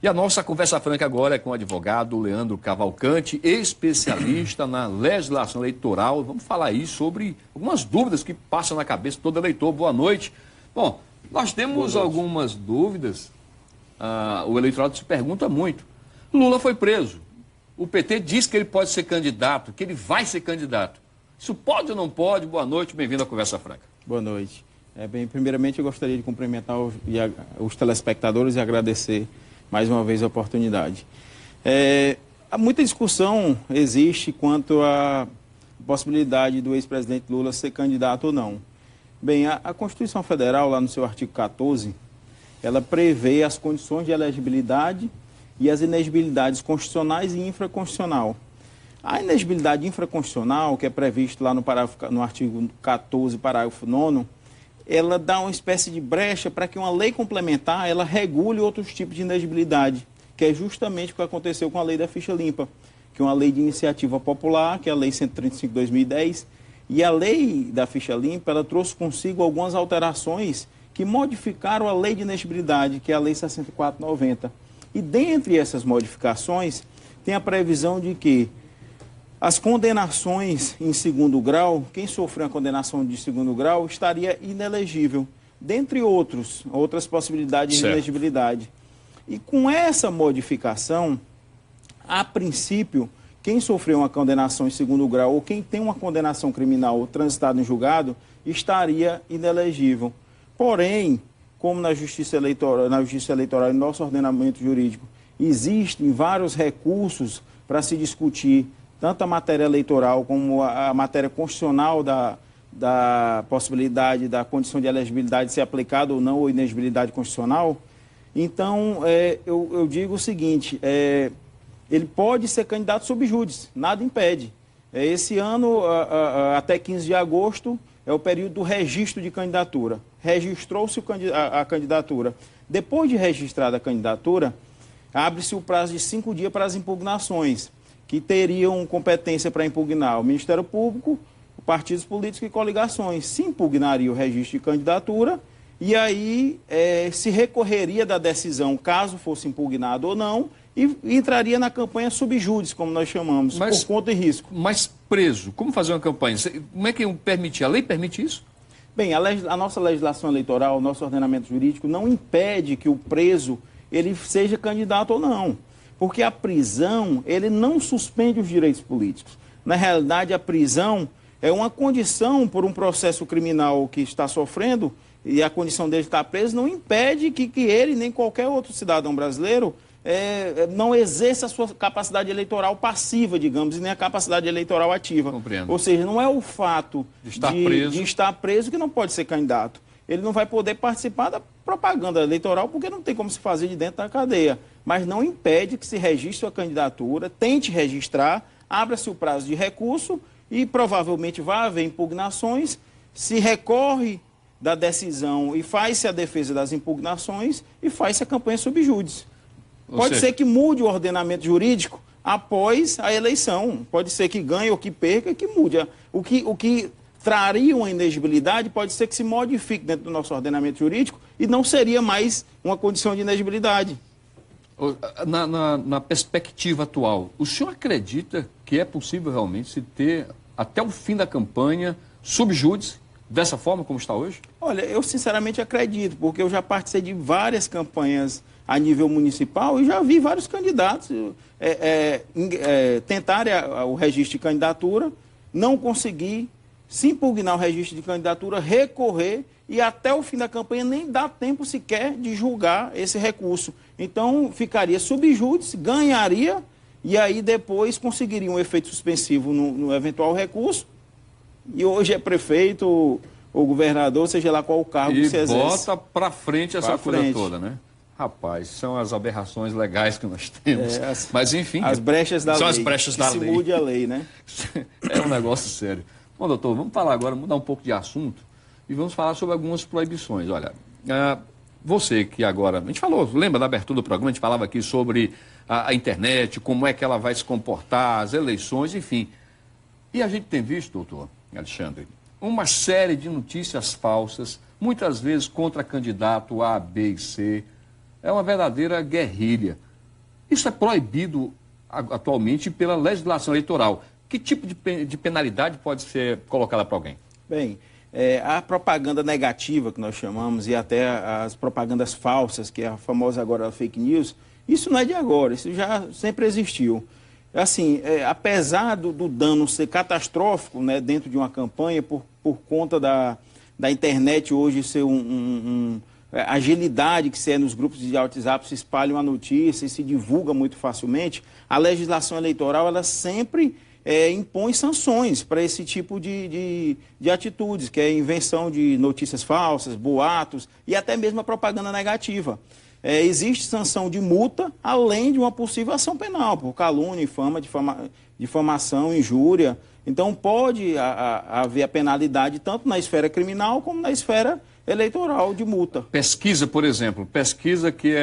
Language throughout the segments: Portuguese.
E a nossa conversa franca agora é com o advogado Leandro Cavalcante, especialista na legislação eleitoral. Vamos falar aí sobre algumas dúvidas que passam na cabeça de todo eleitor. Boa noite. Bom, nós temos algumas dúvidas. O eleitorado se pergunta muito. Lula foi preso. O PT diz que ele pode ser candidato, que ele vai ser candidato. Isso pode ou não pode? Boa noite, bem-vindo à Conversa Franca. Boa noite. Primeiramente, eu gostaria de cumprimentar os telespectadores e agradecer mais uma vez a oportunidade. Muita discussão existe quanto à possibilidade do ex-presidente Lula ser candidato ou não. Bem, a Constituição Federal, lá no seu artigo 14, ela prevê as condições de elegibilidade e as inegibilidades constitucionais e infraconstitucional. A inegibilidade infraconstitucional, que é previsto lá no artigo 14, parágrafo 9º, ela dá uma espécie de brecha para que uma lei complementar ela regule outros tipos de inegibilidade, que é justamente o que aconteceu com a lei da ficha limpa, que é uma lei de iniciativa popular, que é a lei 135 de 2010, e a lei da ficha limpa ela trouxe consigo algumas alterações que modificaram a lei de inegibilidade, que é a lei 64/90. E dentre essas modificações, tem a previsão de que as condenações em segundo grau, quem sofreu a condenação de segundo grau estaria inelegível, dentre outras possibilidades de inegibilidade. E com essa modificação, a princípio, quem sofreu uma condenação em segundo grau ou quem tem uma condenação criminal transitada em julgado estaria inelegível. Porém, como na Justiça Eleitoral e no nosso ordenamento jurídico, existem vários recursos para se discutir tanto a matéria eleitoral como a matéria constitucional da possibilidade da condição de elegibilidade ser aplicada ou não, ou inegibilidade constitucional. Então, eu digo o seguinte, ele pode ser candidato sub iudice, nada impede. Esse ano, até 15 de agosto, é o período do registro de candidatura. Registrou-se a candidatura. Depois de registrada a candidatura, abre-se o prazo de 5 dias para as impugnações, que teriam competência para impugnar o Ministério Público, partidos políticos e coligações. Se impugnaria o registro de candidatura e aí se recorreria da decisão, caso fosse impugnado ou não, e entraria na campanha sub iudice, como nós chamamos, por conta e risco. Mas preso, como fazer uma campanha? Como é que permite? A lei permite isso? Bem, a nossa legislação eleitoral, o nosso ordenamento jurídico não impede que o preso ele seja candidato ou não. Porque a prisão, ele não suspende os direitos políticos. Na realidade, a prisão é uma condição por um processo criminal que está sofrendo, e a condição dele estar preso não impede que ele, nem qualquer outro cidadão brasileiro, não exerça a sua capacidade eleitoral passiva, digamos, e nem a capacidade eleitoral ativa. Compreendo. Ou seja, não é o fato de estar preso que não pode ser candidato. Ele não vai poder participar da propaganda eleitoral porque não tem como se fazer de dentro da cadeia. Mas não impede que se registre a candidatura, tente registrar, abra-se o prazo de recurso e provavelmente vai haver impugnações, se recorre da decisão e faz-se a defesa das impugnações e faz-se a campanha sub iudice. Pode ser que mude o ordenamento jurídico após a eleição, pode ser que ganhe ou que perca e que mude. O que traria uma inegibilidade pode ser que se modifique dentro do nosso ordenamento jurídico e não seria mais uma condição de inegibilidade. Na perspectiva atual, o senhor acredita que é possível realmente se ter, até o fim da campanha, sub iudice, dessa forma como está hoje? Olha, eu sinceramente acredito, porque eu já participei de várias campanhas a nível municipal e já vi vários candidatos tentarem o registro de candidatura, não conseguir, se impugnar o registro de candidatura, recorrer e até o fim da campanha nem dá tempo sequer de julgar esse recurso. Então, ficaria sub iudice, ganharia e aí depois conseguiria um efeito suspensivo no eventual recurso. E hoje é prefeito ou governador, seja lá qual o cargo que se exerce. E bota para frente essa coisa toda, né? Rapaz, são as aberrações legais que nós temos. Mas, enfim... As brechas da lei. São as brechas da lei. Se mude a lei, né? É um negócio sério. Bom, doutor, vamos falar agora, mudar um pouco de assunto e vamos falar sobre algumas proibições. Olha, você que agora... A gente falou, lembra da abertura do programa? A gente falava aqui sobre a internet, como é que ela vai se comportar, as eleições, enfim. E a gente tem visto, doutor Alexandre, uma série de notícias falsas, muitas vezes contra candidato A, B e C. É uma verdadeira guerrilha. Isso é proibido atualmente pela legislação eleitoral. Que tipo de penalidade pode ser colocada para alguém? Bem, a propaganda negativa, que nós chamamos, e até as propagandas falsas, que é a famosa agora fake news, isso não é de agora, isso já sempre existiu. Assim, apesar do dano ser catastrófico, né, dentro de uma campanha, por conta da internet hoje ser a agilidade que se é nos grupos de WhatsApp, se espalha uma notícia e se divulga muito facilmente, a legislação eleitoral ela sempre impõe sanções para esse tipo de atitudes, que é a invenção de notícias falsas, boatos e até mesmo a propaganda negativa. Existe sanção de multa, além de uma possível ação penal, por calúnia, infama, difamação, injúria. Então, pode haver a penalidade tanto na esfera criminal como na esfera eleitoral de multa. Pesquisa, por exemplo, pesquisa que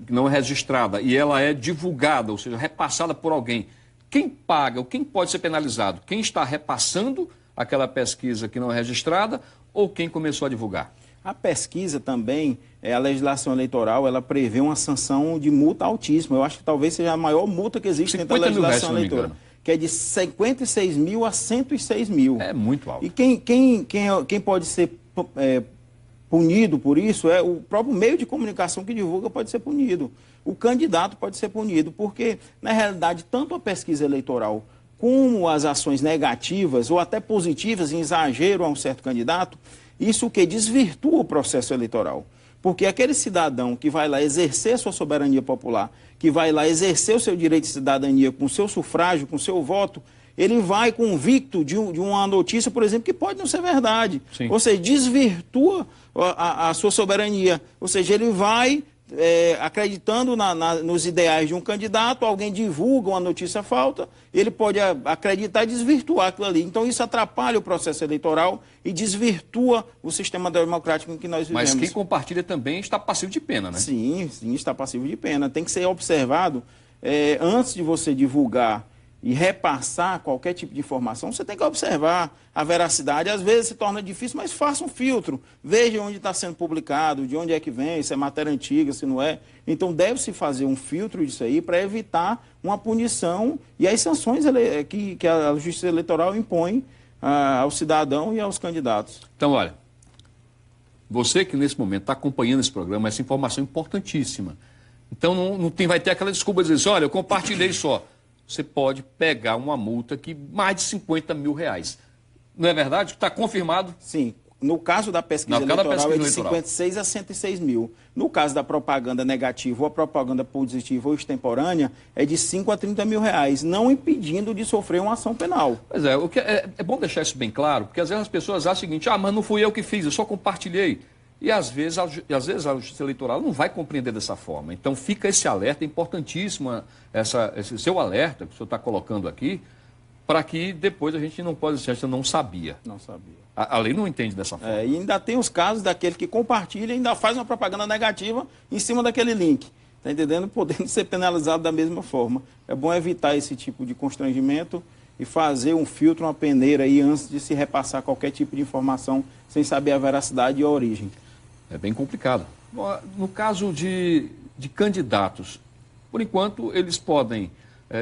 não é registrada e ela é divulgada, ou seja, repassada por alguém. Quem paga ou quem pode ser penalizado? Quem está repassando aquela pesquisa que não é registrada ou quem começou a divulgar? A pesquisa também, a legislação eleitoral, ela prevê uma sanção de multa altíssima. Eu acho que talvez seja a maior multa que existe dentro da legislação eleitoral, que é de 56 mil a 106 mil. É muito alto. E quem pode ser punido por isso é o próprio meio de comunicação que divulga pode ser punido. O candidato pode ser punido, porque, na realidade, tanto a pesquisa eleitoral como as ações negativas ou até positivas em exagero a um certo candidato, isso que desvirtua o processo eleitoral. Porque aquele cidadão que vai lá exercer a sua soberania popular, que vai lá exercer o seu direito de cidadania com o seu sufrágio, com o seu voto, ele vai convicto de uma notícia, por exemplo, que pode não ser verdade. Sim. Ou seja, desvirtua a sua soberania. Ou seja, ele vai acreditando nos ideais de um candidato, alguém divulga uma notícia falsa, ele pode acreditar e desvirtuar aquilo ali. Então isso atrapalha o processo eleitoral e desvirtua o sistema democrático em que nós vivemos. Mas quem compartilha também está passivo de pena, né? Sim, está passivo de pena. Tem que ser observado, antes de você divulgar e repassar qualquer tipo de informação, você tem que observar a veracidade. Às vezes se torna difícil, mas faça um filtro. Veja onde está sendo publicado, de onde é que vem, se é matéria antiga, se não é. Então deve-se fazer um filtro disso aí para evitar uma punição e as sanções que a Justiça Eleitoral impõe ao cidadão e aos candidatos. Então, olha, você que nesse momento está acompanhando esse programa, essa informação é importantíssima. Então vai ter aquela desculpa de dizer, olha, eu compartilhei só. Você pode pegar uma multa que mais de 50 mil reais. Não é verdade? Está confirmado? Sim. No caso da pesquisa eleitoral é de 56 a 106 mil. No caso da propaganda negativa ou a propaganda positiva ou extemporânea, é de 5 a 30 mil reais, não impedindo de sofrer uma ação penal. Pois é, é bom deixar isso bem claro, porque às vezes as pessoas acham o seguinte, mas não fui eu que fiz, eu só compartilhei. E às vezes a Justiça Eleitoral não vai compreender dessa forma. Então fica esse alerta, é importantíssimo esse seu alerta que o senhor está colocando aqui, para que depois a gente não pode dizer, eu não sabia. Não sabia. A lei não entende dessa forma. E ainda tem os casos daquele que compartilha e ainda faz uma propaganda negativa em cima daquele link. Está entendendo? Podendo ser penalizado da mesma forma. É bom evitar esse tipo de constrangimento e fazer um filtro, uma peneira aí antes de se repassar qualquer tipo de informação sem saber a veracidade e a origem. É bem complicado. No caso de candidatos, por enquanto eles podem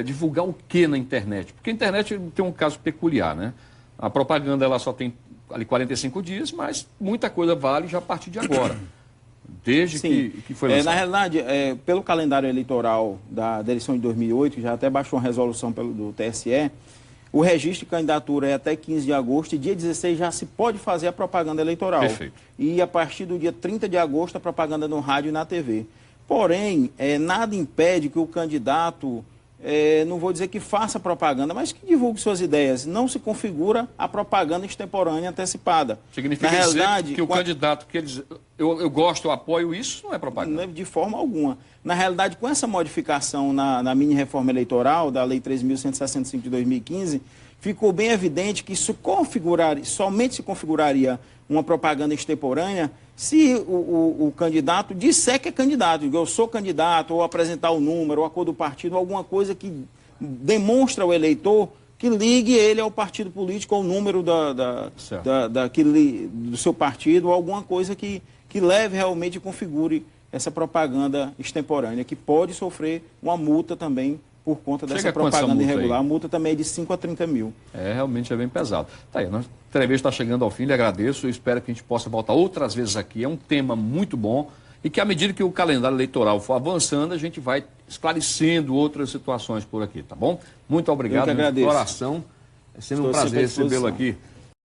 divulgar o que na internet? Porque a internet tem um caso peculiar, né? A propaganda ela só tem ali 45 dias, mas muita coisa vale já a partir de agora. Desde que foi lançado. Na realidade, pelo calendário eleitoral da eleição de 2008, já até baixou uma resolução do TSE, o registro de candidatura é até 15 de agosto e dia 16 já se pode fazer a propaganda eleitoral. Perfeito. E a partir do dia 30 de agosto a propaganda no rádio e na TV. Porém, nada impede que o candidato, não vou dizer que faça propaganda, mas que divulgue suas ideias. Não se configura a propaganda extemporânea antecipada. Significa na realidade, que o candidato que eles... Eu gosto, eu apoio isso, não é propaganda? De forma alguma. Na realidade, com essa modificação na mini-reforma eleitoral, da Lei 3.165 de 2015, ficou bem evidente que isso somente se configuraria uma propaganda extemporânea se o candidato disser que é candidato, eu sou candidato, ou apresentar o número, ou a cor do partido, alguma coisa que demonstra ao eleitor que ligue ele ao partido político, ao número do seu partido, ou alguma coisa que leve realmente e configure essa propaganda extemporânea, que pode sofrer uma multa também por conta dessa Chega a quanto essa propaganda multa irregular. aí? A multa também é de 5 a 30 mil. Realmente é bem pesado. Tá aí, nossa entrevista está chegando ao fim, lhe agradeço, eu espero que a gente possa voltar outras vezes aqui. É um tema muito bom e que à medida que o calendário eleitoral for avançando, a gente vai esclarecendo outras situações por aqui, tá bom? Muito obrigado, Eu que agradeço. de coração. É sempre um prazer recebê-lo aqui.